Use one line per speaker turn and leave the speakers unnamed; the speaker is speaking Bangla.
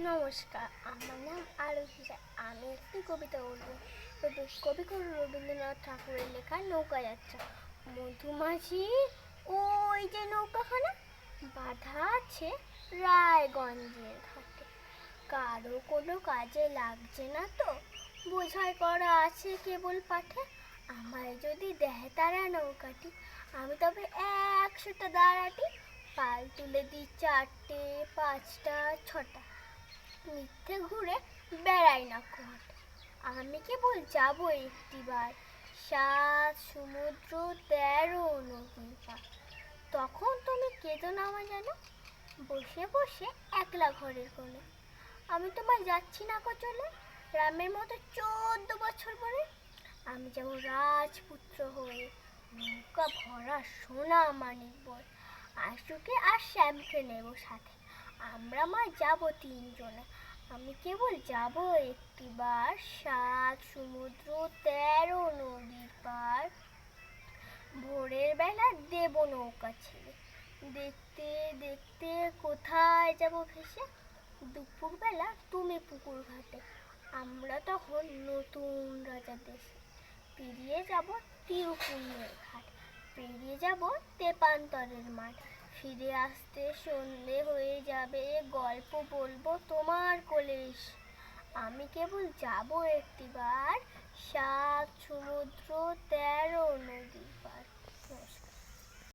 নমস্কার, আমার নাম আরতি রায়। আমি একটি কবিতা বলবো। কবিগুরু রবীন্দ্রনাথ ঠাকুরের লেখা নৌকা যাত্রা। মধুমাছি ওই যে নৌকাখানা বাঁধা আছে রায়গঞ্জের ঘাটে। কারো কোনো কাজে লাগছে না তো, বোঝাই করা আছে কেবল পাঠে। আমায় যদি দেয় তারা নৌকাটি, আমি তবে 100টা দাঁড়াটি। পাল তুলে দিই 4টে 5টা 6টা, মিথ্যে ঘুরে বেড়াই না কোয়াট। আমি কেবল যাবো একটিবার 7 সমুদ্র 13 নদীর পার। তখন তুমি কেঁদো না আমার যেন, বসে বসে একলা ঘরের কোণে। আমি তোমার যাচ্ছি না কো চলে, রামের মতো 14 বছর পরে। আমি যাবো রাজপুত্র হয়ে, নৌকা ভরা সোনা মানিক বয়। আশুকে আর শ্যামকে নেব সাথে, আমরা মা যাবো 3 জনে। আমি কেবল যাবো একটিবার 7 সমুদ্র 13 নদীর পার। ভোরের বেলা দেব নৌকা ছেড়ে, দেখতে দেখতে কোথায় যাব ভেসে। দুপুরবেলা তুমি পুকুর ঘাটে, আমরা তখন নতুন রাজার দেশে। পেরিয়ে যাব তিরুপুরের ঘাট, পেরিয়ে যাব তেপান্তরের মাঠ। ফিরে আসতে সন্ধে হয়ে যাবে, গল্প বলবো তোমার কোলে এসে। আমি কেবল যাব একটিবার 7 সমুদ্র 13 নদীর পার।